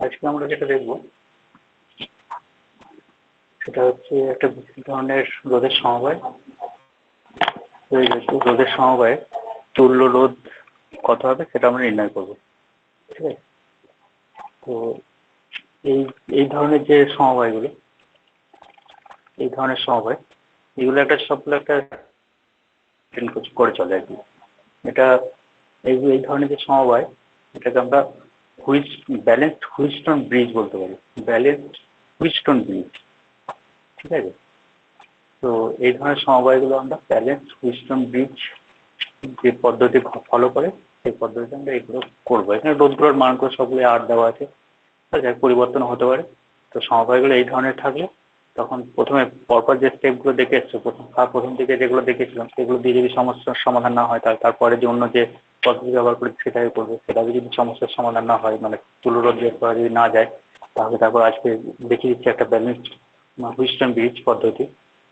আজকে আমরা যেটা দেখব সেটা হচ্ছে একটা বিশেষ ধরনের রোধের সমবায়। রোধের সমবায়ে তুল্য রোধ কত হবে সেটা আমরা নির্ণয় করব। ঠিক আছে, তো এই এই ধরনের যে সমবায়গুলো, এই ধরনের সমবায় এগুলো সবগুলো একটা করে চলে আর কি। এটা এই ধরনের যে সমবায় এটাকে আমরা ব্যালেন্সড হুইটস্টোন ব্রিজ বলতে পারি। ব্যালেন্সড হুইটস্টোন ব্রিজ, ঠিক আছে। তো এই ধরনের সমবায়গুলো আমরা ব্যালেন্সড হুইটস্টোন ব্রিজ যে পদ্ধতি ফলো করে সেই পদ্ধতিতে আমরা এগুলো করবো। এখানে রোধগুলোর মানগুলো সবগুলো আর দেওয়া আছে, পরিবর্তন হতে পারে। তো সমবায়গুলো এই ধরনের থাকলে তখন প্রথমে পরপর যে স্টেপগুলো দেখে এসছো, প্রথম দিকে যেগুলো দেখেছিলাম সেগুলো দিয়ে যদি সমস্যার সমাধান না হয় তারপরে যে অন্য যে পদ্ধতি ব্যবহার করে সেটাই করবো। সেটা যদি সমস্যার সমাধান না হয়, মানে তুলোরোধ বের করা যদি না যায়, তাহলে তারপর আজকে দেখিয়ে দিচ্ছি একটা ব্যালেন্সড হুইটস্টোন ব্রিজ পদ্ধতি।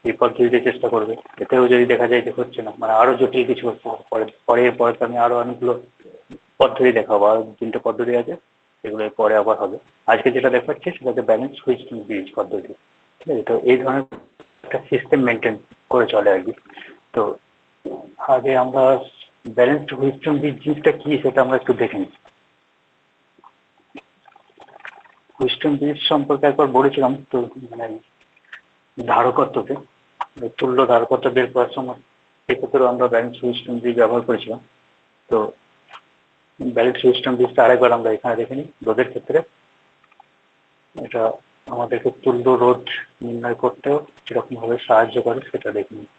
এই পদ্ধতিতে চেষ্টা করবে, এতেও যদি দেখা যায় যে হচ্ছে না, মানে আরো জটিল কিছু হচ্ছে, পরে আমি আরো অনেকগুলো পদ্ধতি দেখাবো। আরো 3টে পদ্ধতি আছে, এগুলো পরে আবার হবে। আজকে যেটা দেখাচ্ছি সেটা হচ্ছে ব্যালেন্স হুইটস্টোন ব্রিজ পদ্ধতি। ঠিক আছে, তো এই ধরনের একটা সিস্টেম মেনটেন করে চলে আর কি। তো আগে আমরা ব্যালেন্সড হুইটস্টোন ব্রিজ জিনিসটা কি সেটা আমরা একটু দেখে নিই। হুইটস্টোন ব্রিজ সম্পর্কে একবার বলেছিলাম, তো মানে ধারকত্বকে তুল্য ধারকত্ব বের করার সময় সেক্ষেত্রেও আমরা ব্যালেন্স হুইটস্টোন ব্রিজ ব্যবহার করেছিলাম। তো ব্যালেন্স হুইটস্টোন ব্রিজটা আরেকবার আমরা এখানে দেখে নিই। রোধের ক্ষেত্রে এটা আমাদেরকে তুল্য রোধ নির্ণয় করতেও কিরকম ভাবে সাহায্য করে সেটা দেখে নিই।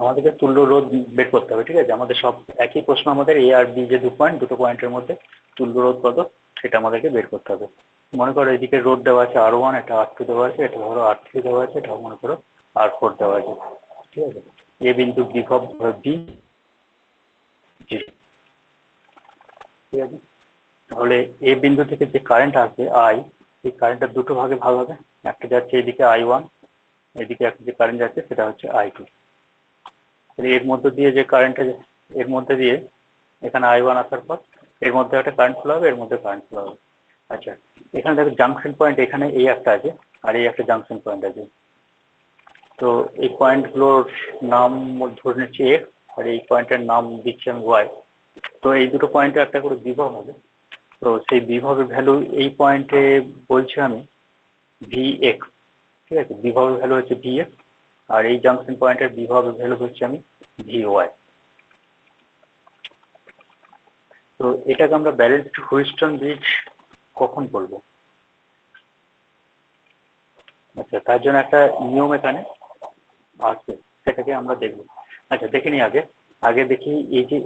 আমাদেরকে তুল্য রোধ বের করতে হবে। ঠিক আছে, আমাদের সব একই প্রশ্ন, আমাদের এ আর বি যে দুটো পয়েন্টের মধ্যে তুল্য রোধ কত সেটা আমাদেরকে বের করতে হবে। মনে করো এদিকে রোধ দেওয়া আছে R1, এটা R2 দেওয়া আছে, এটা ধরো R3 দেওয়া আছে, এটা মনে করো R4 দেওয়া আছে। ঠিক আছে, এ বিন্দু বিভব বি, ঠিক আছে। তাহলে এ বিন্দু থেকে যে কারেন্ট আসবে আই, এই কারেন্টটা দুটো ভাগে ভাগ হবে। একটা যাচ্ছে এদিকে I1, এদিকে একটা যে কারেন্ট যাচ্ছে সেটা হচ্ছে I2। এর মধ্যে দিয়ে যে কারেন্টটা, এর মধ্যে দিয়ে এখানে I1 আসার পর এর মধ্যে একটা কারেন্ট ফ্লো হবে, এর মধ্যে কারেন্ট ফ্লো হবে। আচ্ছা, এখানে দেখো জাংশন পয়েন্ট, এখানে এই একটা আছে আর এই একটা জাংশন পয়েন্ট আছে। তো এই পয়েন্টগুলোর নাম ধরে নিচ্ছি এক্স, আর এই পয়েন্টের নাম দিচ্ছি আমি ওয়াই। তো এই দুটো পয়েন্টে একটা করে বিভব হবে। তো সেই বিভবের ভ্যালু এই পয়েন্টে বলছি আমি Vx। ঠিক আছে, বিভবের ভ্যালু হচ্ছে Vx, আর এই জাংশন পয়েন্টের বিভবের ভ্যালু হচ্ছে আমি Vy। তো এটাকে আমরা ব্যালেন্সড হুইটস্টোন ব্রিজ কখন বলবো? আচ্ছা, তার জন্য একটা নিয়ম এখানে আছে, সেটাকে আমরা দেখবো। আচ্ছা, দেখে নিই আগে। দেখি এই যে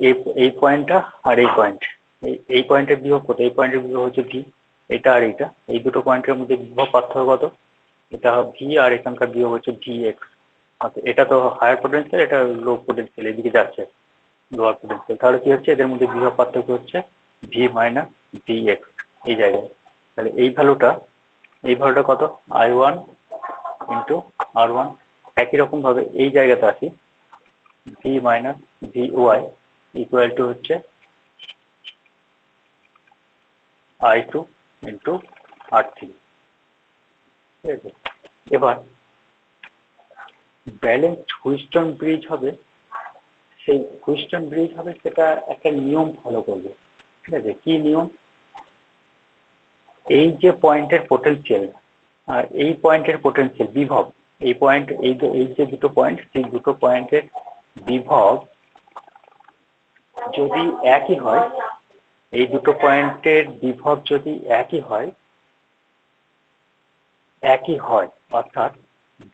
এই পয়েন্টটা আর এই পয়েন্ট, এই পয়েন্টের বিভব কত? এই পয়েন্টের বিভব হচ্ছে ভি। এটা আর এইটা, এই দুটো পয়েন্টের মধ্যে বিভব পার্থক্য কত? এটা ভি, আর এখানকার বিভব হচ্ছে ভি এক্স। আচ্ছা, এটা তো হায়ার পোটেনশিয়াল, এটা লো পোটেনশিয়াল, এদিকে যাচ্ছে লোয়ার পোটেনশিয়াল। তাহলে কি হচ্ছে, এদের মধ্যে বিভব পার্থক্য হচ্ছে ভি মাইনাস ভি এক্স এই জায়গায়। তাহলে এই ভ্যালুটা কত? I1 into R1। একই রকম ভাবে এই জায়গাতে আসি, V minus V Y equal to হচ্ছে I2 ইন্টু R3। ঠিক আছে, এবার ব্যালেন্সড হুইটস্টোন ব্রিজ হবে, সেই হুইটস্টোন ব্রিজ হবে সেটা একটা নিয়ম ফলো করবে। ঠিক আছে, কি নিয়ম? এই যে পয়েন্টের পোটেনশিয়াল আর এই পয়েন্টের পোটেনশিয়াল বিভব, এই পয়েন্ট এই যে দুটো পয়েন্ট, সেই দুটো পয়েন্টের বিভব যদি একই হয়, এই দুটো পয়েন্টের বিভব যদি একই হয়, অর্থাৎ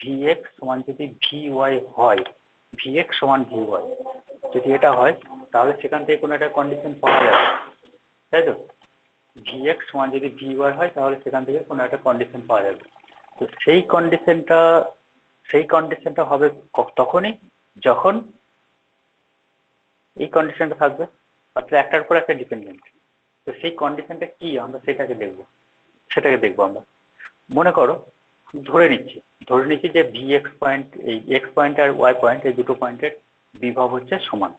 Vx সমান যদি Vy হয়, Vx সমান Vy যদি এটা হয়, তাহলে সেখান থেকে কোনো একটা কন্ডিশন পাওয়া যাবে, তাই তো? Vx সমান যদি Vy হয় তাহলে সেখান থেকে কোনো একটা কন্ডিশন পাওয়া যাবে। তো সেই কন্ডিশনটা হবে তখনই যখন এই কন্ডিশনটা থাকবে, অর্থাৎ একটার উপর একটা ডিপেন্ডেন্ট। তো সেই কন্ডিশনটা কি আমরা সেটাকে দেখবো আমরা। মনে করো, ধরে নিচ্ছি যে Vx পয়েন্ট, এই এক্স পয়েন্ট আর ওয়াই পয়েন্ট, এই দুটো পয়েন্টের বিভব হচ্ছে সমান।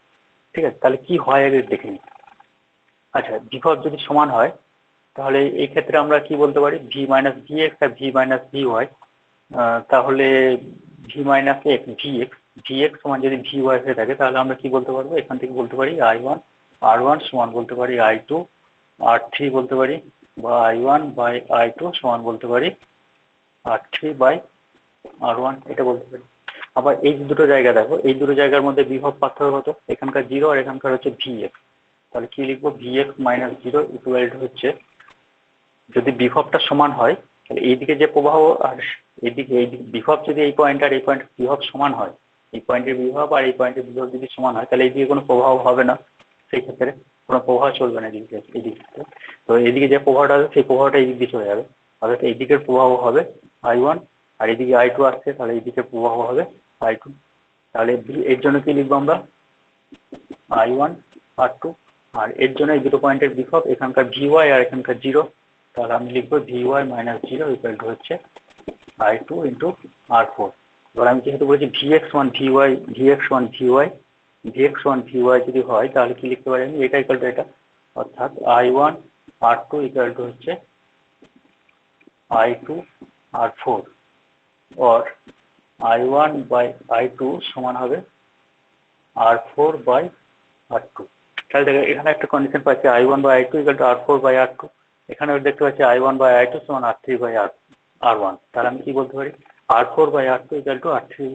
ঠিক আছে, তাহলে কি হয় আগে দেখে নিই। আচ্ছা, বিভব যদি সমান হয় তাহলে এই ক্ষেত্রে আমরা কি বলতে পারি, ভি মাইনাস ভি এক্স আর ভি মাইনাস ভি ওয়াই। তাহলে V minus x V x সমান যদি ভি ওয়াই হয়ে থাকে তাহলে আমরা কি বলতে পারবো, এখান থেকে বলতে পারি আই ওয়ান আর ওয়ান সমান বলতে পারি আই টু আর থ্রি বলতে পারি, বা I one by I two সমান বলতে পারি R three by R one, এটা বলতে পারি। আবার এই দুটো জায়গা দেখো, এই দুটো জায়গার মধ্যে বিভব পার্থক্য কত, এখানকার জিরো আর এখানকার হচ্ছে ভি এক্স। তাহলে কি লিখবো, V x minus zero equal to হচ্ছে, যদি বিভবটা সমান হয় তাহলে এইদিকে যে প্রবাহ আর এইদিকে বিভব যদি এই পয়েন্ট আর এই পয়েন্ট বিভব সমান হয়, এই পয়েন্টের বিভব আর এই পয়েন্টের বিভব যদি সমান হয় তাহলে এইদিকে কোনো প্রভাব হবে না, সেই ক্ষেত্রে কোনো প্রভাব চলবে না এদিকে, এই দিক থেকে। তো এইদিকে যে প্রভাবটা হবে সেই প্রভাবটা এই দিক দিয়ে চলে যাবে, অর্থাৎ এই দিকের প্রভাব হবে আই ওয়ান, আর এদিকে আই টু আসছে তাহলে এই দিকের প্রভাব হবে আই টু। তাহলে এর জন্য কি লিখবো আমরা, আই ওয়ান আর টু, আর এর জন্য এই দুটো পয়েন্টের বিভব এখানকার ভি ওয়াই আর এখানকার জিরো, তাহলে আমি লিখবো V Y minus zero equal to হচ্ছে I two into R four. এবার আমি যেহেতু বলেছি V X one V Y, V X one V Y, V X one V Y যদি হয় তাহলে কি লিখতে পারি আমি, এটা ইকুয়াল টু এটা, অর্থাৎ I one R two equal to হচ্ছে আই টু আর ফোর, और I one by I two সমান হবে R four by R two. তাহলে দেখো এখানে একটা কন্ডিশন পাচ্ছি I one by I two equal to R four by R two, এখানে দেখতে পাচ্ছি I one by I two সমান R three by R one. তাহলে আমি কি বলতে পারি, R four by R two equal to R three,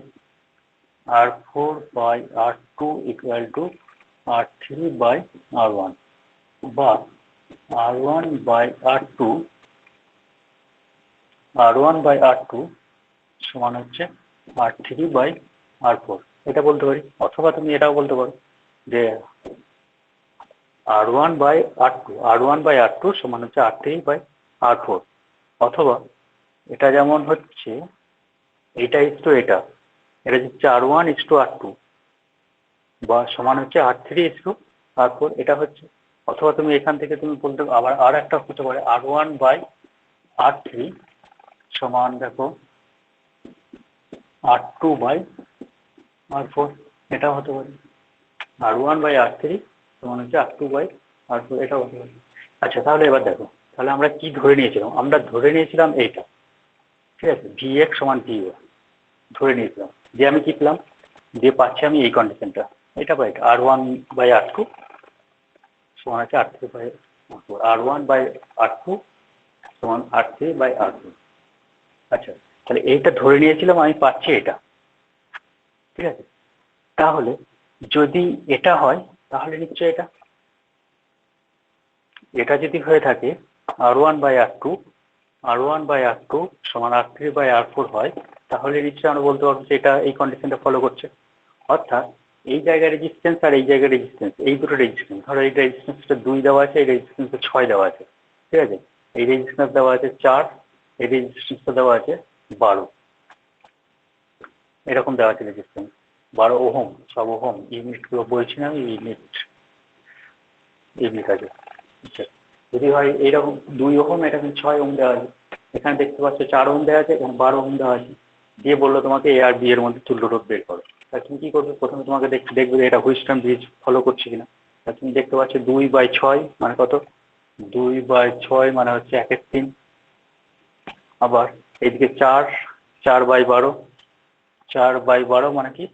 R four by R two equal to R three by R one, বা R one by R two, R one by R two সমান হচ্ছে R three by R four, এটা বলতে পারি। অথবা তুমি এটাও বলতে পারো যে R one by R two, R one by R two সমান হচ্ছে R three by R four, অথবা এটা যেমন হচ্ছে এটা ইস টু এটা, এটা হচ্ছে R one is to R two, বা সমান হচ্ছে R three is to R four, এটা হচ্ছে। অথবা তুমি এখান থেকে তুমি বলতে আবার আর একটা হতে পারে আর ওয়ান বাই আর থ্রি সমান দেখো আর টু বাই আর ফোর, এটাও হতে পারে। আর ওয়ান বাই আর থ্রি সমান হচ্ছে আর টু বাই আর ফোর, এটাও হতে পারে। আচ্ছা, তাহলে এবার দেখো, তাহলে আমরা কি ধরে নিয়েছিলাম, আমরা ধরে নিয়েছিলাম এইটা, ঠিক আছে, ভি এক্স সমান ভি ও ধরে নিয়েছিলাম, যে আমি কি পেলাম, যে পাচ্ছি আমি এই কন্ডিশনটা, এটা বা এটা R one by R two সমান হচ্ছে R three by R four, R one by R two সমান R three by R four. আচ্ছা, তাহলে এইটা ধরে নিয়েছিলাম, আমি পাচ্ছি এটা, ঠিক আছে। তাহলে যদি এটা হয় তাহলে নিশ্চয় এটা যদি হয়ে থাকে R one by R two, R one by R two সমান R three by R four হয়, তাহলে নিশ্চয়ই আমরা বলতে পারবো যে এটা এই কন্ডিশনটা ফলো করছে। অর্থাৎ এই জায়গায় রেজিস্ট্যান্স আর এই জায়গায় রেজিস্ট্যান্স, এই দুটো রেজিস্ট্যান্স, ধরো এই রেজিস্ট্যান্সটা 2 দেওয়া আছে, এই রেজিস্ট্যান্সটা 6 দেওয়া আছে, ঠিক আছে, এই রেজিস্ট্যান্স দেওয়া আছে 4, এই রেজিস্ট্যান্সটা দেওয়া আছে 12, এরকম দেওয়া আছে রেজিস্ট্যান্স 12 ওহম, সব ওহম, ইউনিটগুলো বলছি না আমি, ইউনিট আছে। আচ্ছা, যদি হয় এইরকম 2 ওহম, এটা কিন্তু 6 ওহম দেওয়া আছে, এখানে দেখতে পাচ্ছ 4 ওহম দেওয়া আছে, এখানে 12 ওহম দেওয়া আছে, দিয়ে বললো তোমাকে এ আর বি এর মধ্যে তুল্য রোধ বের করো। তা তুমি কি করবে, প্রথমে তোমাকে দেখবে যে এটা হুইস্টন ব্রিজ ফলো করছে কিনা। তা তুমি দেখতে পাচ্ছ 2/6 মানে কত, 2/6 মানে হচ্ছে 1/3, আবার এদিকে 4/12, 4/12 মানে কি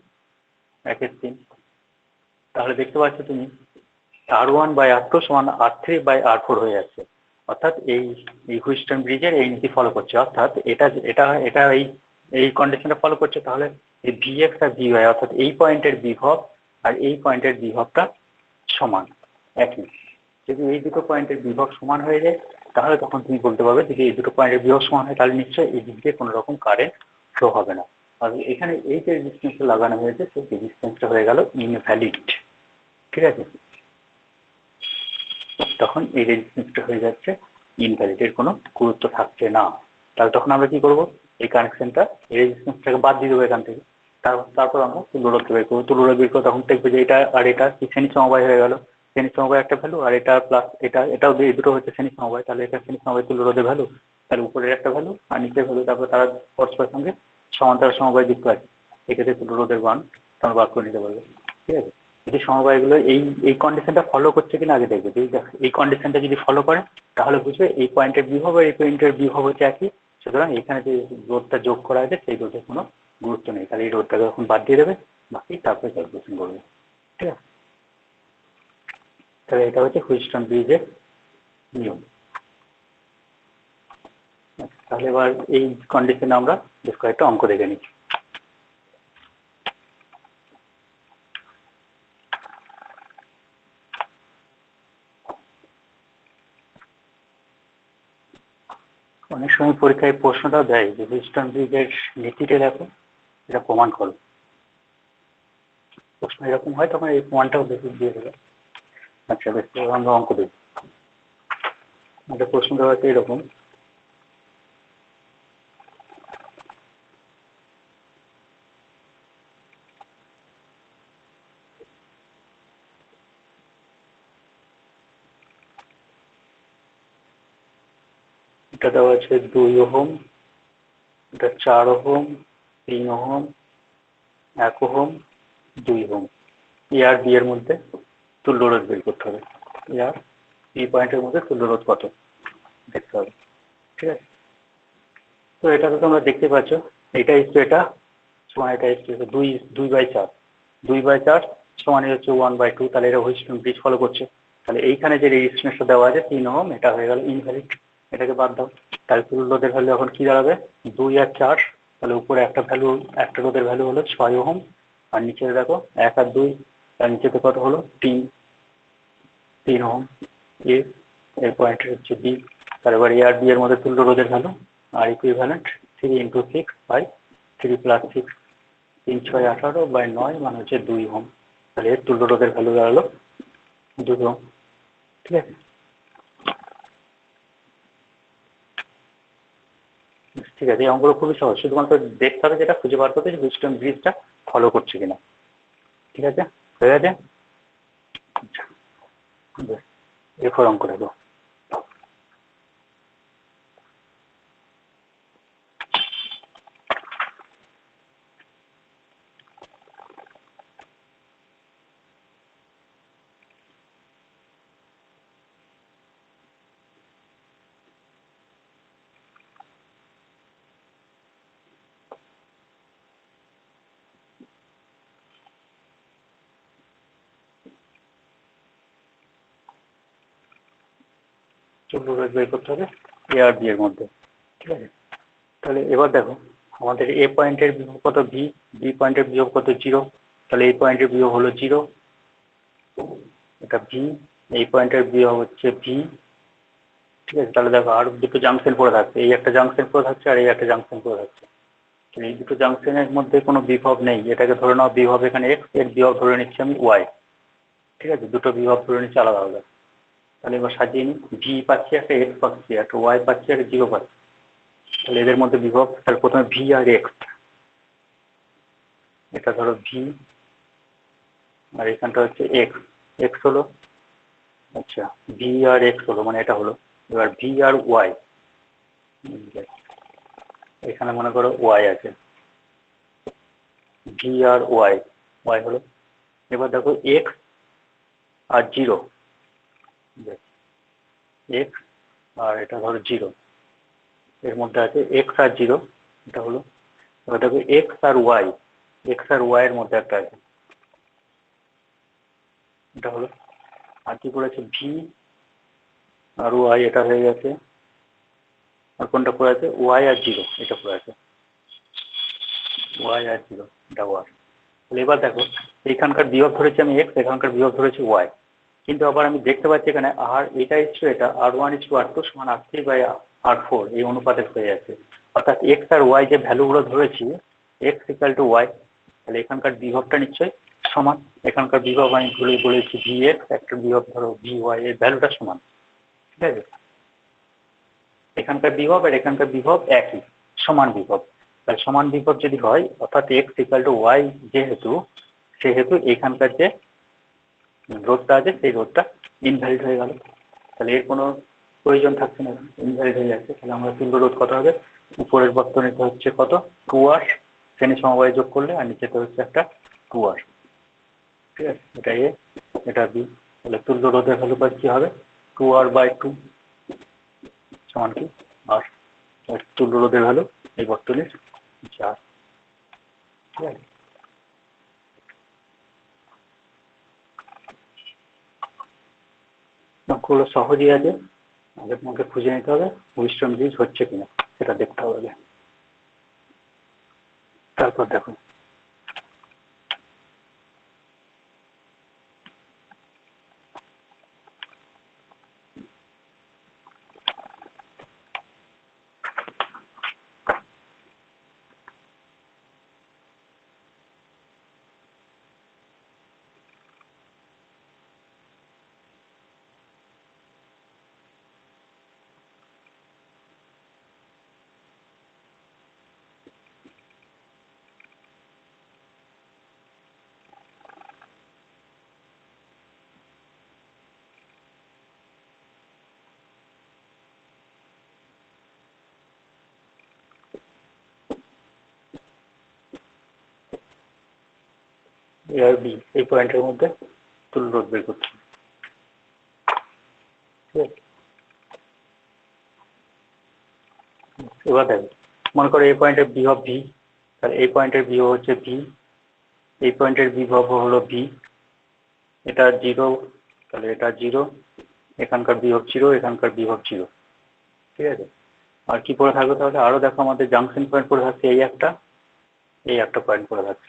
1/3। তাহলে দেখতে পাচ্ছ তুমি আর ওয়ান বাই আর টু সমান R three by R four হয়ে যাচ্ছে, অর্থাৎ এই হুইস্টন ব্রিজের এই নীতি ফলো করছে, অর্থাৎ এটা এটা এটা এই কন্ডিশনটা ফলো করছে। তাহলে এই ভি এক্স আর ভি ওয়াই, অর্থাৎ এই পয়েন্টের বিভব আর এই পয়েন্টের বিভবটা সমান, একই। যদি এই দুটো পয়েন্টের বিভব সমান হয়ে যায় তাহলে তখন তুমি বলতে পারবে যদি এই দুটো পয়েন্টের বিভব সমান হয় তাহলে নিশ্চয়ই এই দিক দিয়ে কোনো রকম কারেন্ট ফ্লো হবে না। আর এখানে এই যে রেজিস্ট্যান্সটা লাগানো হয়েছে সেই রেজিস্ট্যান্সটা হয়ে গেল ইনভ্যালিড, ঠিক আছে, তখন এই রেজিস্ট্যান্সটা হয়ে যাচ্ছে ইনভ্যালিড, এর কোনো গুরুত্ব থাকছে না। তাহলে তখন আমরা কি করব, এই কানেকশনটা এই রেজিস্ট্যান্সটাকে বাদ দিয়ে দেবো এখান থেকে, তারপর আমরা তুল্যরোধ বের করবো, তুল্যরোধ বের করে তখন দেখবে যে এটা আর এটা কি শ্রেণী সমবায় হয়ে গেল, শ্রেণী সমবায় একটা ভ্যালু, আর এটা প্লাস এটাও এই দুটো হচ্ছে শ্রেণী সমবায়, তাহলে এটা শ্রেণী সমবায় তুল্যরোধের ভ্যালু, তার উপরের একটা ভ্যালু আর নিচের ভ্যালু, তারপর তারা পরস্পরের সঙ্গে সমান্তরাল সমবায় যুক্ত আছে, এক্ষেত্রে তুল্যরোধের মান তোমরা বার করে নিতে পারবে, ঠিক আছে। যদি সমবায়গুলো এই এই কন্ডিশনটা ফলো করছে কিনা আগে দেখবে। যদি এই কন্ডিশনটা যদি ফলো করে তাহলে বুঝবে এই পয়েন্টের বিভব আর এই পয়েন্টের বিভব হচ্ছে একই, সুতরাং এখানে যে রোধটা যোগ করা আছে সেই রোধের কোনো গুরুত্ব নেই, তাহলে এই রোধটাকে এখন বাদ দিয়ে দেবে, বাকি তারপরে ক্যালকুলেশন করবে। ঠিক আছে, তাহলে এটা হচ্ছে হুইটস্টোন ব্রিজের নিয়ম। তাহলে এবার এই কন্ডিশনে আমরা বেশ কয়েকটা অঙ্ক দেখে নিচ্ছি। অনেক সময় পরীক্ষায় প্রশ্নটা দেয় যে হুইটস্টোন ব্রিজের নীতিটা দেখো, এটা প্রমাণ করো। প্রশ্ন এরকম হয় তখন এই প্রমাণটাও বেশি দিয়ে দেবে। আচ্ছা বেশ, আমরা অঙ্ক দেখি। আমাদের প্রশ্ন দেওয়া হচ্ছে এরকম, এটা দেওয়া আছে 2 ওহম, এটা 4 ওহম, 3 ওহম, 1 ওহম, 2 ওহম। এ আর বি এর মধ্যে তুল্য রোধ বের করতে হবে। এ আর বি পয়েন্টের মধ্যে তুল্য রোধ কত দেখতে হবে। ঠিক আছে, তো এটা তো তোমরা দেখতে পাচ্ছ, এটা ইস্টু এটা সমান, এটা ইস্টু 2/4, 2/4 সমান হচ্ছে 1/2, তাহলে এটা হুইটস্টোন ব্রিজ ফলো করছে। তাহলে এইখানে যে রেজিস্ট্যান্সটা দেওয়া আছে 3 ওহম, এটা হয়ে গেল ইনভ্যালিড, এটাকে বাদ দাও। তাহলে তুল্য রোধের ভ্যালু এখন কি দাঁড়াবে, 2 আর 4, তাহলে উপরে একটা ভ্যালু, একটা রোধের ভ্যালু হলো 6 ওহম, আর নিচে দেখো 1 আর 2, তার নিচেতে কত হলো 3 ওহম। এর পয়েন্টের হচ্ছে বি, তার এবার এ আর বি এর মধ্যে তুল্য রোধের ভ্যালু আর ইকুইভ্যালেন্ট 3 × 6/3 + 6, 3 6 18/9 মানে হচ্ছে 2 ওহম। তাহলে এর তুল্য রোধের ভ্যালু দাঁড়ালো 2 ওহম। ঠিক আছে, ঠিক আছে, এই অঙ্কগুলো খুবই সহজ, শুধুমাত্র দেখতে হবে যেটা খুঁজে বার করতে যে হুইটস্টোন ব্রিজটা ফলো করছে কিনা। ঠিক আছে, হয়ে গেছে। আচ্ছা বেশ, এরপর অঙ্ক দেখো। তুল্য রোধ বের করতে হবে এ আর বি এর মধ্যে। ঠিক আছে, তাহলে এবার দেখো আমাদের এ পয়েন্টের বিভব কত ভি, বি পয়েন্টের বিভব কত 0, তাহলে এই পয়েন্টের বিভব হলো 0, এটা ভি, এই পয়েন্টের বিভব হচ্ছে ভি। ঠিক আছে, তাহলে দেখো আর দুটো জাংশন পড়ে থাকছে, এই একটা জাংশন পড়ে থাকছে আর এই একটা জাংশন পড়ে থাকছে। এই দুটো জাংশনের মধ্যে কোনো বিভব নেই, এটাকে ধরে নাও বিভব এখানে এক্স, এর বিভব ধরে নিচ্ছি আমি ওয়াই। ঠিক আছে, দুটো বিভব ধরে নিচ্ছি আলাদা আলাদা। তাহলে এবার সাজিয়ে নিই, ভি পাচ্ছি একটা, এক্স পাচ্ছি একটা, ওয়াই পাচ্ছি একটা, 0 পাচ্ছি। তাহলে এদের মধ্যে বিভব, তাহলে প্রথমে ভি আর এক্স, এটা ধরো ভি আর এখানটা হচ্ছে এক্স, এক্স হলো। আচ্ছা, ভি আর এক্স হলো মানে এটা হলো। এবার ভি আর ওয়াই, এখানে মনে করো ওয়াই আছে, ভি আর ওয়াই, ওয়াই হলো। এবার দেখো এক্স আর 0, এক্স আর এটা ধরো 0, এর মধ্যে আছে এক্স আর 0, এটা হলো। এবার দেখো এক্স আর ওয়াই, এক্স আর ওয়াই এর মধ্যে একটা আছে, এটা হলো। আর কি পড়েছে, ভি আর ওয়াই, এটা হয়ে গেছে। আর কোনটা পড়ে আছে, ওয়াই আর 0, এটা পড়ে আছে, ওয়াই আর 0, এটা ওয়াই। তাহলে এবার দেখো এইখানকার বিভব ধরেছি আমি এক্স, এখানকার বিভব ধরেছি ওয়াই, কিন্তু আবার আমি দেখতে পাচ্ছি এখানে আর এটা ইস্টু এটা R1:R2 সমান R3/R4 এই অনুপাতে হয়ে যাচ্ছে। অর্থাৎ এক্স আর ওয়াই যে ভ্যালুগুলো ধরেছি, এক্স ইকুয়াল টু ওয়াই, তাহলে এখানকার বিভবটা নিশ্চয়ই সমান। এখানকার বিভব আমি বলেছি ভি এক্স, একটা বিভব ধরো ভি ওয়াই, এর ভ্যালুটা সমান। ঠিক আছে, এখানকার বিভব আর এখানকার বিভব একই, সমান বিভব। তাহলে সমান বিভব যদি হয়, অর্থাৎ এক্স ইকুয়াল টু ওয়াই যেহেতু, সেহেতু এখানকার যে রোধটা আছে সেই রোধটা ইনভ্যালিড হয়ে গেল, তাহলে এর কোনো প্রয়োজন থাকছে না, ইনভ্যালিড হয়ে যাচ্ছে। তাহলে আমরা তুল্য রোধ কত হবে, উপরের বর্তনীতে হচ্ছে কত 2R, শ্রেণী সমবায় যোগ করলে, আর নিচেতে হচ্ছে একটা 2R। ঠিক আছে, এটা এ, এটা বি। তাহলে তুল্য রোধের ভ্যালু পাই কি হবে, 2R/2 সমান কি আর। তুল্য রোধের ভ্যালু এই বর্তনীর 4। ঠিক আছে, অঙ্কগুলো সহজই আছে, আগে তোমাকে খুঁজে নিতে হবে হুইস্টন ব্রিজ হচ্ছে কিনা, সেটা দেখতে হবে। তারপর দেখো এ আর বি এই পয়েন্টের মধ্যে তুল্য রোধ বের করছি। ঠিক আছে, এবার দেখো মনে করো এই পয়েন্টের বিভব ভি, তাহলে এই পয়েন্টের বিভব হচ্ছে ভি, এই পয়েন্টের বিভব হলো ভি, এটা 0, তাহলে এটা 0, এখানকার বিভব 0, এখানকার বিভব 0। ঠিক আছে, আর কি পড়ে থাকবে তাহলে, আরো দেখো আমাদের জাংশন পয়েন্ট পড়ে থাকছে এই একটা পয়েন্ট পড়ে থাকছে।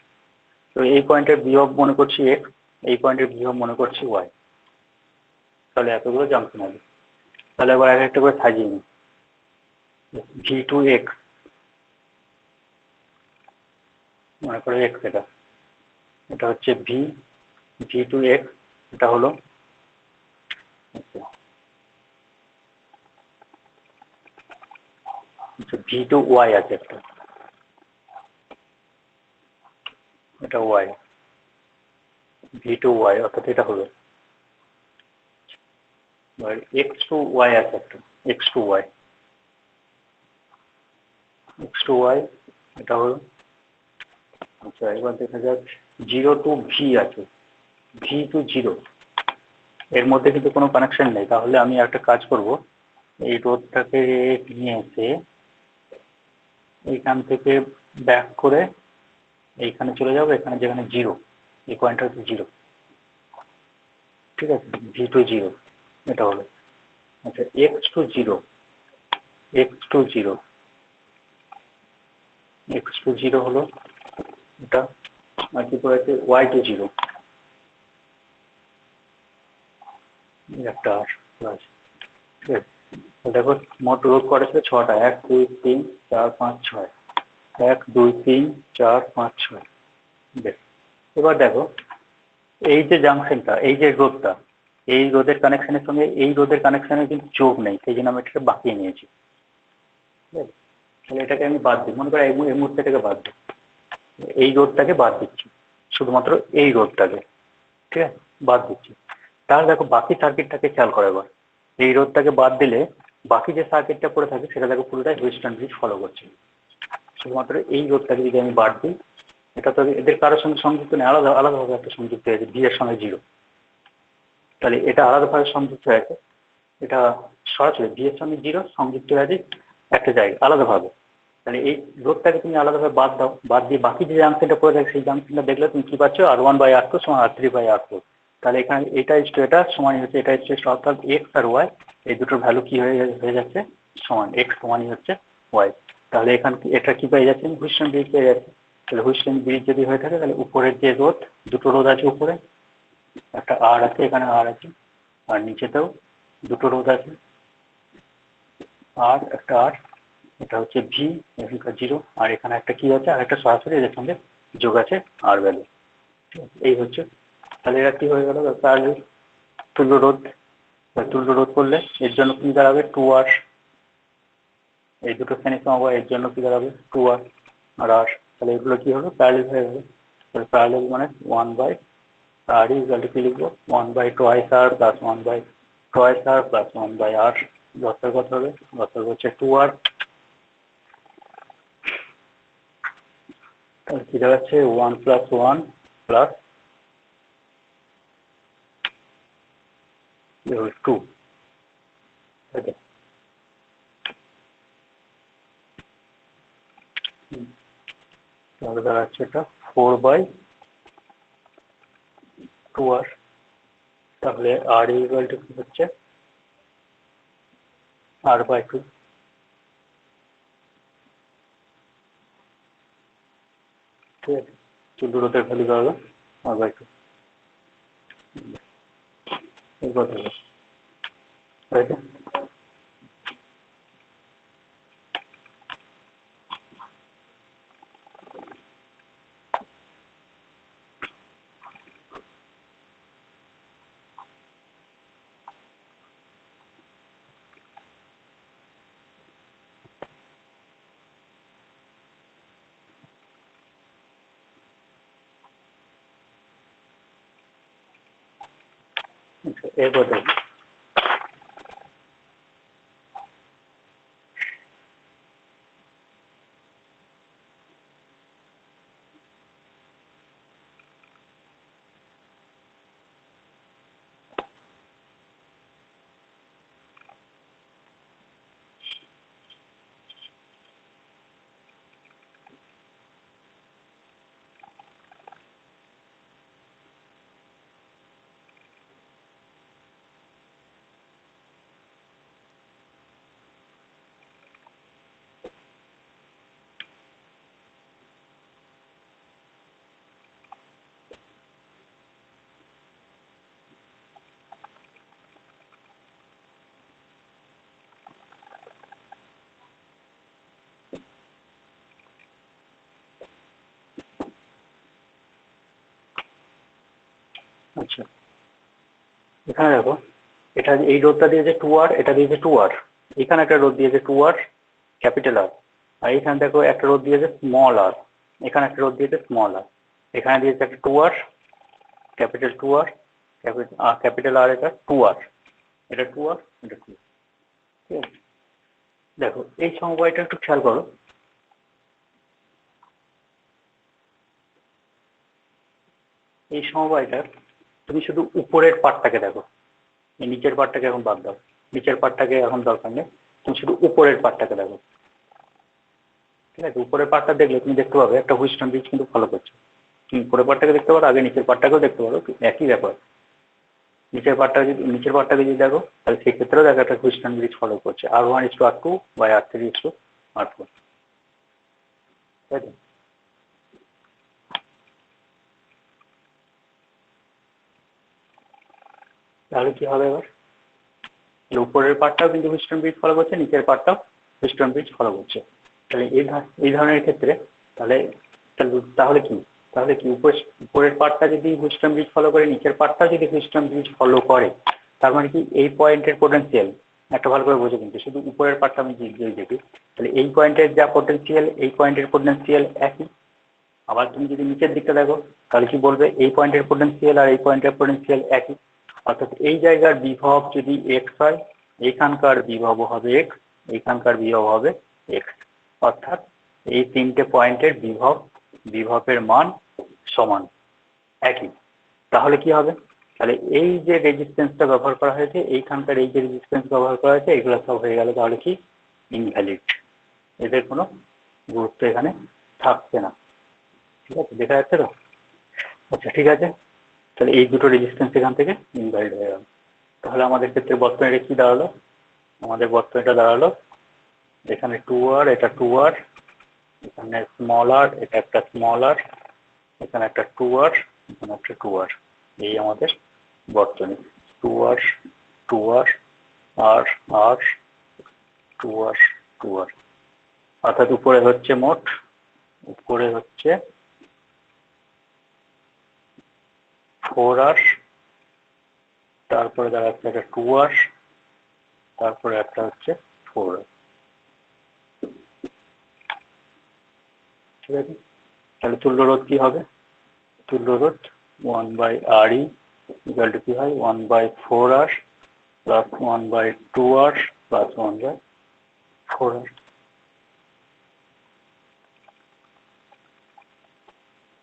তো এই পয়েন্টের বিভব মনে করছি এক্স, এই পয়েন্টের বিভব মনে করছি ওয়াই, তাহলে এতগুলো জাংশন হবে। তাহলে এবার এক একটা করে সাজিয়ে নিই। V2x মনে করো এক্স, এটা হচ্ছে V2x, এটা হলো V2y আছে একটা, এটা y, V2y অর্থাৎ এটা হলো x2y আছে একটা, x2y এটা হলো। আচ্ছা এবার দেখা যাক 0 to V আছে, V2 0, এর মধ্যে কিন্তু কোনো কানেকশন নেই। তাহলে আমি একটা কাজ করব, এই রোধটাকে নিয়ে এসে এইখান থেকে ব্যাক করে এইখানে চলে যাবো, এখানে যেখানে 0, এই পয়েন্টটা হচ্ছে 0। ঠিক আছে, V2 0 এটা হলো। আচ্ছা x2 0, x2 0 হলো এটা, আর কি করেছে y2 0, একটা আছে। ঠিক আছে, দেখো মোট রোধ করেছে 6টা, 1 2 3 4 5 6, 1 2 3 4 5 6। বেশ, এবার দেখো এই যে জাংশনটা, এই যে রোধটা, এই রোধের কানেকশনের সঙ্গে এই রোধের কানেকশনের কিন্তু যোগ নেই, সেই জন্য আমি এটাকে বাঁকিয়ে নিয়েছি। ঠিক আছে, তাহলে এটাকে আমি বাদ দিই, মনে করো এই মুহূর্তে এটাকে বাদ দিই, এই রোধটাকে বাদ দিচ্ছি, শুধুমাত্র এই রোধটাকে। ঠিক আছে, বাদ দিচ্ছি। তাহলে দেখো বাকি সার্কিটটাকে খেয়াল করো এবার, এই রোধটাকে বাদ দিলে বাকি যে সার্কিটটা পড়ে থাকে সেটা দেখো পুরোটাই হুইস্টন ব্রিজ ফলো করছে। শুধুমাত্র এই রোধটাকে যদি আমি বাদ দিই, এটা তো এদের কারোর সঙ্গে সংযুক্ত নেই, আলাদাভাবে একটা সংযুক্ত হয়েছে, ভি এর সঙ্গে 0, তাহলে এটা আলাদাভাবে সংযুক্ত হয়েছে, এটা সরাসরি ভি এর সঙ্গে 0 সংযুক্ত হয়েছে একটা জায়গায় আলাদাভাবে। তাহলে এই রোধটাকে তুমি আলাদাভাবে বাদ দাও, বাদ দিয়ে বাকি যে জাংশনটা পড়ে থাকে সেই জাংশনটা দেখলে তুমি কি পাচ্ছ, R1/R2 সমান R3/R4। তাহলে এখানে এটা ইস্টু এটা সমানই হচ্ছে এটা ইস্টু অর্থাৎ এক্স আর ওয়াই এই দুটোর ভ্যালু কি হয়ে যাচ্ছে সমান, এক্স সমানই হচ্ছে ওয়াই। তাহলে এখানে এটা কি পেয়ে যাচ্ছে, হুইস্টন ব্রিজ পেয়ে যাচ্ছে। তাহলে হুইস্টন ব্রিজ যদি হয়ে থাকে তাহলে উপরের যে রোধ, দুটো রোধ আছে উপরে, একটা আর আছে, এখানে আর আছে, আর নিচেতেও দুটো রোধ আছে, আর একটা আর, এটা হচ্ছে ভি, এখানকার 0, আর এখানে একটা কি আছে, আর একটা সরাসরি এদের সঙ্গে যোগ আছে আর ভ্যালু। এই হচ্ছে, তাহলে এরা কি হয়ে গেল, প্যারালাল তুল্য রোধ। তুল্য রোধ করলে এর জন্য কি দাঁড়াবে 2R, এই দুটো শ্রেণীর সমবায় এর জন্য কি দাঁড়াবে 2R আর আর, তাহলে এগুলো কি হলো প্যারালাল হয়ে গেল। তাহলে প্যারালাল মানে 1/r ইকুয়াল টু কি লিখবো, 1/2R plus 1/2R plus 1/r, দশটার কত হবে, দশটার হচ্ছে 2R, তাহলে কি দাঁড়াচ্ছে 1 + 1 + টু, ওকে। তাহলে দাঁড়াচ্ছে এটা 4/2r। তাহলে আর ইকুয়াল টু কি হচ্ছে, r/2। ঠিক আছে, চুল্লু রোধের ভ্যালু দাঁড়ালো r/2। এই কথা হলো, তাই তো? আচ্ছা, এই কথা। আচ্ছা, এখানে দেখো, এটা এই রোধটা দিয়েছে 2r, এটা দিয়েছে 2r। এখানে একটা রোধ দিয়েছে 2r ক্যাপিটাল আর, আর এখানে দেখো একটা রোধ দিয়েছে স্মল আর, এখানে একটা রোধ দিয়েছে স্মল আর, এখানে দিয়েছে একটা 2r ক্যাপিটাল 2r, ক্যাপিটাল আর, এটা 2r, এটা 2r, এটা 2। ঠিক আছে, দেখো এই সমবায়টা একটু খেয়াল করো। এই সমবায়টার তুমি শুধু উপরের পার্টটাকে দেখো, এই নিচের পার্টটাকে এখন বাদ দাও, নিচের পার্টটাকে এখন দরকার নেই, তুমি শুধু উপরের পার্টটাকে দেখো। ঠিক আছে, উপরের পার্টটা দেখলে তুমি দেখতে পাবে একটা হুইস্টন ব্রিজ কিন্তু ফলো করছে। তুমি উপরের পার্টটাকে দেখতে পারো, আগে নিচের পার্টটাকেও দেখতে পারো, একই ব্যাপার। নিচের পার্টটাকে যদি দেখো, তাহলে সেই ক্ষেত্রেও দেখো একটা হুইস্টন ব্রিজ ফলো করছে, R1:R2 বা R3:R4। তাই তো? তাহলে কি হবে এবার, উপরের পার্টটাও কিন্তু হুইস্টন ব্রিজ ফলো করছে, নিচের পার্টটাও হুইস্টন ব্রিজ ফলো করছে। তাহলে এই ধরনের ক্ষেত্রে তাহলে তাহলে কি, উপরের পার্টটা যদি হুইস্টন ব্রিজ ফলো করে, নিচের পার্টটা যদি হুইস্টন ব্রিজ ফলো করে, তার মানে কি এই পয়েন্টের পোটেনশিয়াল, একটা ভালো করে বোঝো কিন্তু, শুধু উপরের পার্টটা আমি যদি দেখি, তাহলে এই পয়েন্টের যা পোটেনশিয়াল, এই পয়েন্টের পোটেনশিয়াল একই। আবার তুমি যদি নিচের দিকটা দেখো, তাহলে কি বলবে, এই পয়েন্টের পোটেনশিয়াল আর এই পয়েন্টের পোটেনশিয়াল একই। অর্থাৎ এই জায়গার বিভব যদি এক্স হয়, এইখানকার বিভব হবে এক্স, এইখানকার বিভব হবে এক্স। অর্থাৎ এই তিনটে পয়েন্টের বিভবের মান সমান, একই। তাহলে কি হবে, তাহলে এই যে রেজিস্ট্যান্সটা ব্যবহার করা হয়েছে, এইখানকার এই যে রেজিস্ট্যান্স ব্যবহার করা হয়েছে, এগুলো সব হয়ে গেল তাহলে কি ইনভ্যালিড, এদের কোনো গুরুত্ব এখানে থাকছে না। ঠিক আছে, দেখা যাচ্ছে তো? আচ্ছা, ঠিক আছে, তাহলে এই দুটো রেজিস্ট্যান্স এখান থেকে ইনভ্যালিড হয়ে গেল। তাহলে আমাদের ক্ষেত্রে বর্তনীটা কি দাঁড়ালো, আমাদের বর্তনীটা দাঁড়ালো, এখানে 2r, এটা 2r, এখানে স্মল আর, এটা একটা স্মল আর, এখানে একটা 2r, এখানে একটা 2r। এই আমাদের বর্তনী, 2r, 2r, আর আর 2r, 2r। অর্থাৎ উপরে হচ্ছে মোট, উপরে হচ্ছে 4r, তারপরে দাঁড়াচ্ছে একটা 2r, তারপরে একটা হচ্ছে 4r। ঠিক আছে, তাহলে তুল্য রোধ কি হবে, তুল্য রোধ 1/RE ইকুয়াল টু কি হয়, 1/4R plus 1/2R plus 1/4R।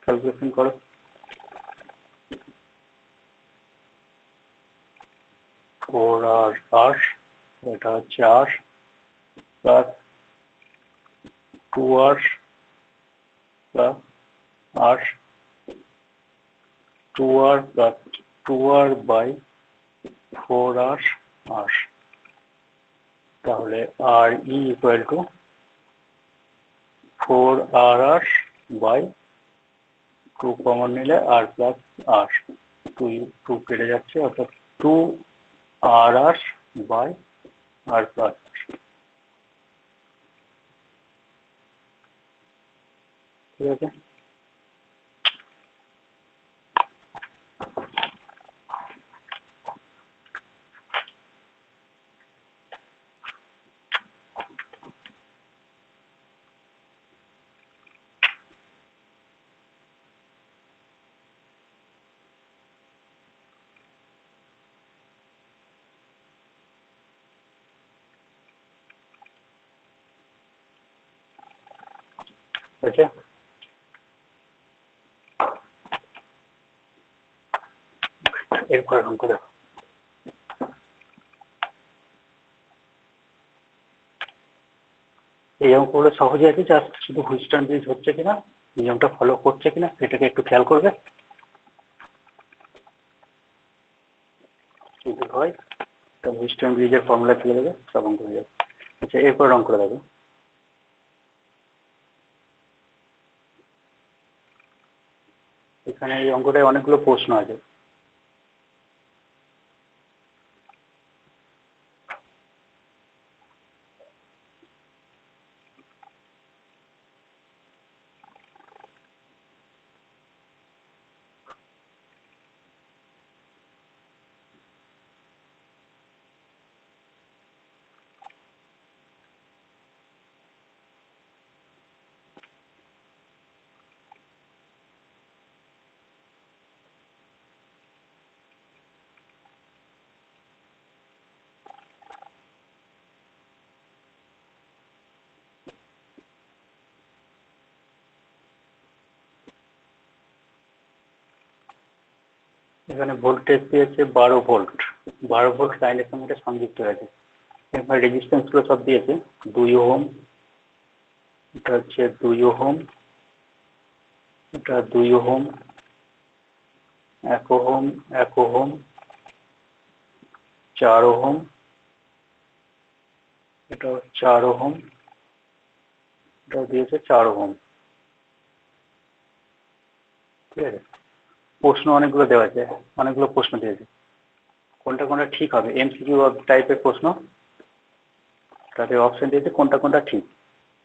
Calculation করো। 4r এটা হচ্ছে r plus 2r plus r 2r plus 2r by 4r r তাহলে r e equal to 4r by 2 common নিলে r plus r 2 কেটে যাচ্ছে অর্থাৎ 2r by r plus ঠিক আছে। আচ্ছা এরপর অঙ্ক দেখো। এই অঙ্কগুলো সহজে আছে, জাস্ট শুধু হুইস্টন ব্রিজ হচ্ছে কিনা, নিয়মটা ফলো করছে কিনা সেটাকে একটু খেয়াল করবে। যদি হয় তো হুইস্টন ব্রিজের ফর্মুলা ফেলে দেবে, সব অঙ্ক হয়ে যাবে। আচ্ছা এরপর অঙ্ক দেখো। এখানে এই অঙ্কটায় অনেকগুলো প্রশ্ন আছে। এখানে ভোল্টেজ দিয়েছে 12 ভোল্ট, 12 ভোল্ট লাইনের সঙ্গে এটা সংযুক্ত আছে। এবার রেজিস্ট্যান্স গুলো সব দিয়েছে 2 ওহম, এটা হচ্ছে 2 ওহম, এটা 2 ওহম, 1 ওহম, 1 ওহম, 4 ওহম, এটা 4 ওহম, এটা দিয়েছে 4 ওহম। ঠিক আছে, প্রশ্ন অনেকগুলো দেওয়া আছে, অনেকগুলো প্রশ্ন দিয়েছে, কোনটা কোনটা ঠিক হবে, এমসিকিউ টাইপের প্রশ্ন, তাদের অপশন দিয়েছে কোনটা কোনটা ঠিক,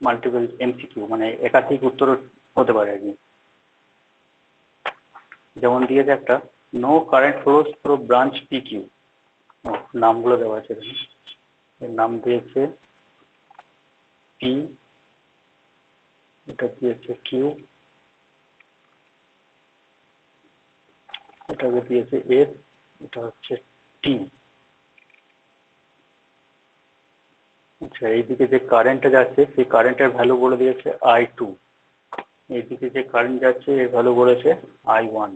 মাল্টিপল এমসিকিউ মানে একাধিক উত্তর হতে পারে আর কি। যেমন দিয়েছে একটা, no current flows through branch P Q, নামগুলো দেওয়া আছে এখানে, এর নাম দিয়েছে পি, এটা দিয়েছে কিউ, এটাকে দিয়েছে এস, এটা হচ্ছে টি। আচ্ছা এইদিকে যে কারেন্টটা যাচ্ছে সেই কারেন্টের ভ্যালু বলে দিয়েছে I2, এইদিকে যে কারেন্ট যাচ্ছে এর ভ্যালু বলেছে I1।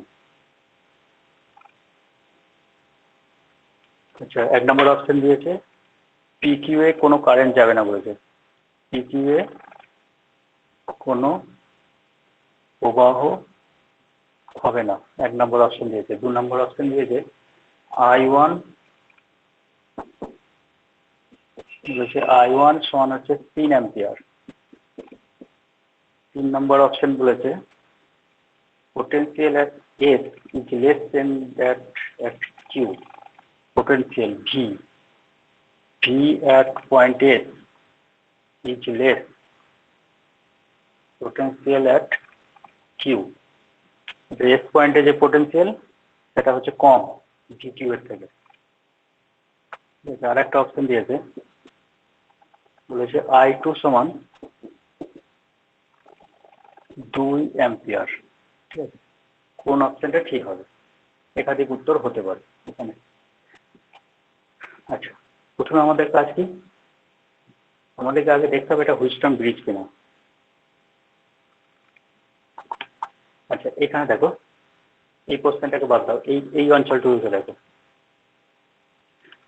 আচ্ছা 1 নম্বর অপশন দিয়েছে PQ এ কোনো কারেন্ট যাবে না বলেছে, PQ এ কোনো প্রবাহ হবে না, 1 নম্বর অপশন দিয়েছে। 2 নম্বর অপশন দিয়েছে I1 বলেছে I1 সমান হচ্ছে 3 অ্যাম্পিয়ার। 3 নম্বর অপশন বলেছে potential at S is less than that at Q, potential V at point S is less potential at Q, S পয়েন্টে যে পোটেনশিয়াল সেটা হচ্ছে কম VQ এর থেকে। আর একটা অপশন দিয়েছে বলেছে I2 সমান 2 অ্যাম্পিয়ার। ঠিক আছে, কোন অপশনটা ঠিক হবে, একাধিক উত্তর হতে পারে এখানে। আচ্ছা প্রথমে আমাদের কাজ কি, আমাদেরকে আগে দেখতে হবে এটা হুইস্টন ব্রিজ কিনা। আচ্ছা এখানে দেখো, এই কোশ্চেনটাকে বাদ দাও, এই অঞ্চলটুকুকে দেখো,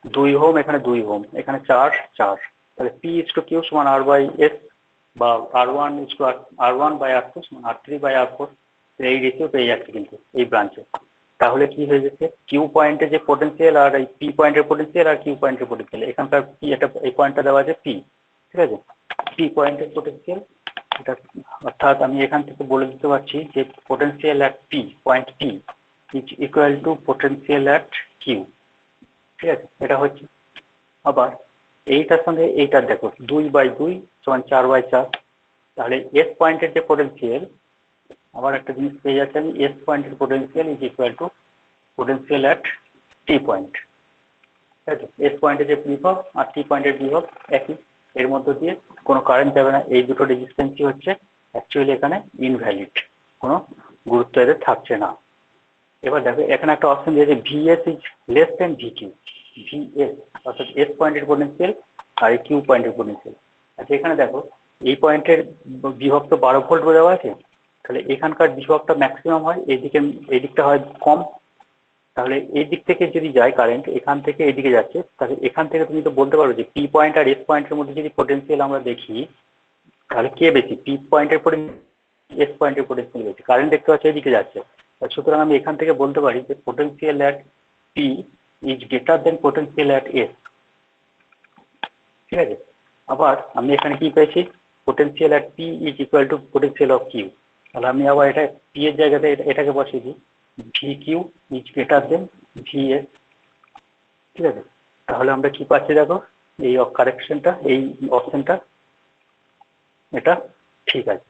2 ওহম, এখানে 2 ওহম, এখানে 4 4, তাহলে P/Q সমান R/S বা R1/R2 সমান R3/R4, এই রেশিও পেয়ে যাচ্ছে কিন্তু এই ব্রাঞ্চে। তাহলে কি হয়ে যাচ্ছে, কিউ পয়েন্টের যে পোটেনশিয়াল আর এই পি পয়েন্টের পোটেনশিয়াল আর কিউ পয়েন্টের পোটেনশিয়াল, এখানকার পি, এটা এই পয়েন্টটা দেওয়া আছে পি, ঠিক আছে, পি পয়েন্টের পোটেনশিয়াল এটা, অর্থাৎ আমি এখান থেকে বলে দিতে পারছি যে potential at P, point P is equal to potential at Q, ঠিক আছে, এটা হচ্ছে। আবার এইটার সঙ্গে এইটার দেখো, 2/2 সমান 4/4, তাহলে এস পয়েন্টের যে পোটেনশিয়াল, আবার একটা জিনিস পেয়ে যাচ্ছে আমি, এস পয়েন্টের potential is equal to potential at T point, ঠিক আছে। এস পয়েন্টের যে বিভব আর টি পয়েন্টের বিভব একই, এর মধ্য দিয়ে কোনো কারেন্ট যাবে না, এই দুটো রেজিস্ট্যান্সই হচ্ছে অ্যাকচুয়ালি এখানে ইনভ্যালিড, কোনো গুরুত্ব এদের থাকছে না। এবার দেখো এখানে একটা অপশন দিয়েছে VS is less than VQ, VS অর্থাৎ এস পয়েন্টের পোটেনশিয়াল আর এই কিউ পয়েন্টের পোটেনশিয়াল। আচ্ছা এখানে দেখো এই পয়েন্টের বিভব তো 12 ভোল্ট দেওয়া আছে, তাহলে এখানকার বিভবটা ম্যাক্সিমাম হয়, এই দিকটা হয় কম, তাহলে এই দিক থেকে যদি যায় কারেন্ট এখান থেকে এইদিকে যাচ্ছে, তাহলে এখান থেকে তুমি তো বলতে পারো যে পি পয়েন্ট আর এস পয়েন্টের মধ্যে যদি পোটেনশিয়াল আমরা দেখি, তাহলে কে বেশি, পি পয়েন্টের পোটেনশিয়াল এস পয়েন্টের পোটেনশিয়াল বেশি, কারেন্ট দেখতে পাচ্ছি এইদিকে যাচ্ছে। সুতরাং আমি এখান থেকে বলতে পারি যে potential at P is greater than potential at S, ঠিক আছে। আবার আমি এখানে কি পেয়েছি, potential at P is equal to potential of Q, তাহলে আমি আবার এটা পি এর জায়গাতে এটাকে বসিয়ে দিই, V Q is greater than V S, ঠিক আছে। তাহলে আমরা কি পাচ্ছি দেখো, এই কারেকশনটা, এই অপশনটা এটা ঠিক আছে,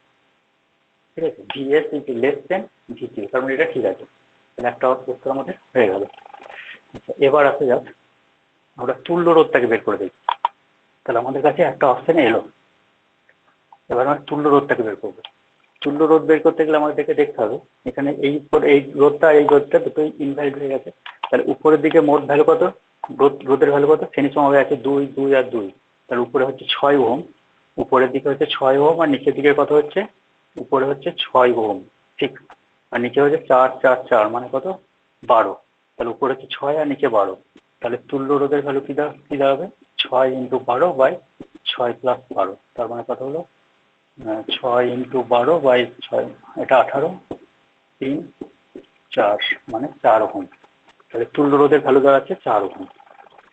ঠিক আছে, ভিএস ইজ লেস দেন ভিকিউ, তার মানে এটা ঠিক আছে, তাহলে একটা উত্তর আমাদের হয়ে গেল। আচ্ছা এবার আসা যাক, আমরা তুল্য রোধটাকে বের করে দিই, তাহলে আমাদের কাছে একটা অপশন এলো, এবার আমরা তুল্য রোধটাকে বের করবো। তুল্য রোধ বের করতে গেলে আমাদেরকে দেখতে হবে এখানে এই রোধটা এই রোধটা দুটোই ইনভ্যালিড হয়ে গেছে, তাহলে উপরের দিকে মোট ভ্যালু কত, রোধের ভ্যালু কত, শ্রেণী সমবায় আছে 2 2 আর 2, তাহলে উপরে হচ্ছে 6 ওহম, উপরের দিকে হচ্ছে 6 ওহম আর নিচের দিকে কত হচ্ছে, উপরে হচ্ছে 6 ওহম, ঠিক, আর নিচে হচ্ছে 4 4 4 মানে কত 12, তাহলে উপরে হচ্ছে 6 আর নিচে 12, তাহলে তুল্য রোধের ভ্যালু কি দাঁড়াবে, 6 × 12/6 + 12, তার মানে কত হলো 6 × 12/6, এটা 18, 3 4 মানে 4 ওহম, তাহলে তুল্য রোধের ভ্যালু দেওয়া আছে 4 ওহম।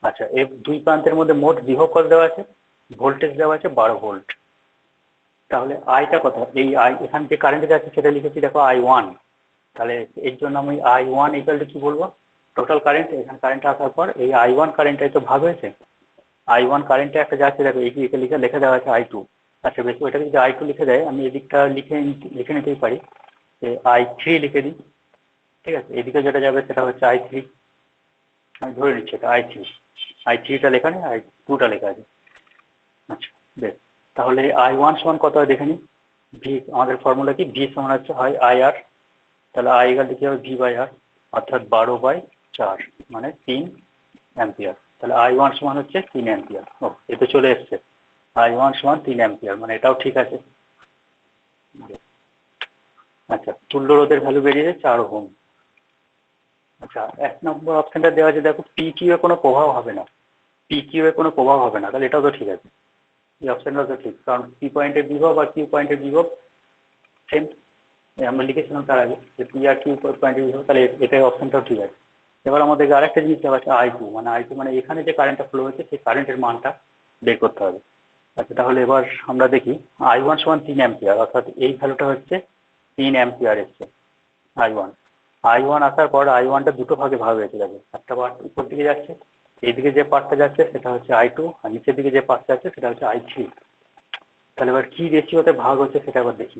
আচ্ছা এর দুই প্রান্তের মধ্যে মোট বিভব কত দেওয়া আছে, ভোল্টেজ দেওয়া আছে 12 ভোল্ট, তাহলে আইটা কত, এই আই এখান যে কারেন্টে যাচ্ছে সেটা লিখেছি দেখো I1, তাহলে এর জন্য আমি I1 ইকুয়াল টু কি বলবো, টোটাল কারেন্ট, এখানে কারেন্ট আসার পর এই I1 কারেন্টটাই তো ভাগ হয়েছে, I1 কারেন্টে একটা যাচ্ছে দেখো, এইদিকে লিখে দেওয়া আছে I2। আচ্ছা বেশ, ওইটাকে যদি I2 লিখে দেয় আমি এদিকটা লিখে নিতেই পারি যে I3 লিখে দিই, ঠিক আছে, এদিকে যেটা যাবে সেটা হচ্ছে I3, আমি ধরে নিচ্ছি এটা I3টা লেখা নেই, I2টা লেখা আছে। আচ্ছা বেশ, তাহলে I1 সমান কত হয় দেখে নিই, ভি, আমাদের ফর্মুলা কি, ভি সমান হচ্ছে হয় IR, তাহলে I ইকুয়াল টু কি হবে V/R, অর্থাৎ 12/4 মানে 3 অ্যাম্পিয়ার, তাহলে I1 সমান হচ্ছে 3 অ্যাম্পিয়ার। ও এতে চলে এসছে, I1 সমান 3 অ্যাম্পিয়ার, মানে এটাও ঠিক আছে। আচ্ছা তুল্য রোধের ভ্যালু বেরিয়েছে 4 ওহম। আচ্ছা 1 নম্বর অপশনটা দেওয়া আছে দেখো, PQ এর কোনো প্রভাব হবে না, PQ এর কোনো প্রভাব হবে না, তাহলে এটাও তো ঠিক আছে, এই অপশনটা তো ঠিক, কারণ পি পয়েন্টের বিভব আর কিউ পয়েন্টের বিভব সেম, আমরা লিখেছিলাম তার আগে যে পি আর কিউ পয়েন্টের বিভব, তাহলে এটাই অপশনটাও ঠিক আছে। এবার আমাদেরকে আরেকটা জিনিস দেওয়া আছে I2, মানে I2 মানে এখানে যে কারেন্টটা ফ্লো হচ্ছে সেই কারেন্টের মানটা বের করতে হবে। আচ্ছা তাহলে এবার আমরা দেখি I1 সমান 3 অ্যাম্পিয়ার, অর্থাৎ এই ভ্যালুটা হচ্ছে 3 অ্যাম্পিয়ার এসছে I1 আসার পর I1টা দুটো ভাগে ভাগ হয়েছে দেখো, একটা পার্ট উপর দিকে যাচ্ছে, এইদিকে যে পার্টটা যাচ্ছে সেটা হচ্ছে I2 আর নিচের দিকে যে পার্টটা যাচ্ছে সেটা হচ্ছে I3, তাহলে এবার কি রেশিওতে ভাগ হচ্ছে সেটা এবার দেখি।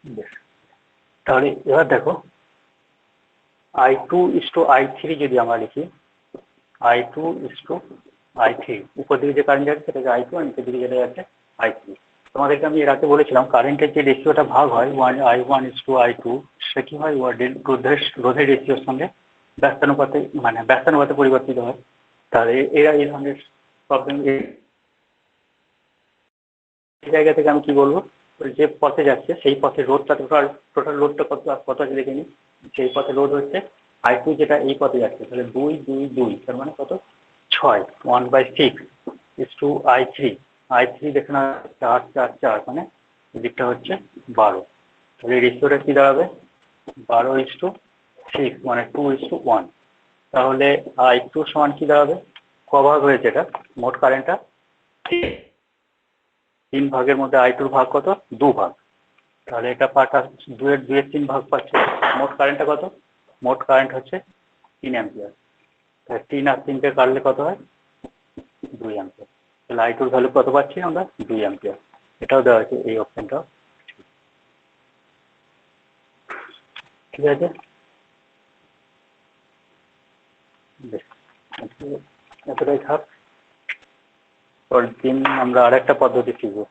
বেশ, তাহলে এবার দেখো I2:I3 যদি আমরা লিখি, I2:I3, উপর দিকে যে কারেন্ট যাচ্ছে সেটা হচ্ছে I2 আর নিচের দিকে যেটা যাচ্ছে I3। তোমাদেরকে আমি এর আগে বলেছিলাম কারেন্টের যে রেশিওটা ভাগ হয় I1:I2, সে কি হয় রোধের রেশিওর সঙ্গে ব্যস্তানুপাতে, মানে ব্যস্তানুপাতে পরিবর্তিত হয়। তাহলে এরা এই ধরনের প্রবলেম, এই জায়গা থেকে আমি কি বলবো, যে পথে যাচ্ছে সেই পথে রোধটা টোটাল রোধটা কত কত আছে দেখে নিই, সেই পথে রোধ হচ্ছে, I2 যেটা এই পথে যাচ্ছে, তাহলে 2 2 2 তার মানে কত 6, 1/6 is to I3 দেখে না 4 4 4 মানে দিকটা হচ্ছে 12, তাহলে রেশিওটা কি দাঁড়াবে 12:6 মানে 2:1। তাহলে I2 সমান কি দাঁড়াবে, কভাগ হয়েছে এটা মোট কারেন্টটা 3 ভাগের মধ্যে I2 ভাগ কত 2 ভাগ, তাহলে এটা পাটা 2 এর 3 ভাগ পাচ্ছে, মোট কারেন্টটা কত, মোট কারেন্ট হচ্ছে 3 অ্যাম্পিয়ার। 3 আর 3কে কাটলে কত হয় 2 অ্যাম্পিয়ার, তাহলে I2 এর ভ্যালু কত পাচ্ছি আমরা 2 অ্যাম্পিয়ার। এটাও দেওয়া আছে এই অপশনটাও, ঠিক আছে। বেশ, এতটাই থাক, পরের দিন আমরা আরেকটা পদ্ধতি শিখবো,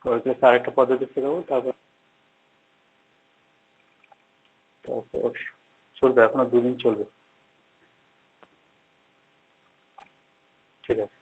পরের ক্লাসে আরেকটা পদ্ধতি শেখাবো, তারপর চলবে, এখনো 2 দিন চলবে, ঠিক আছে।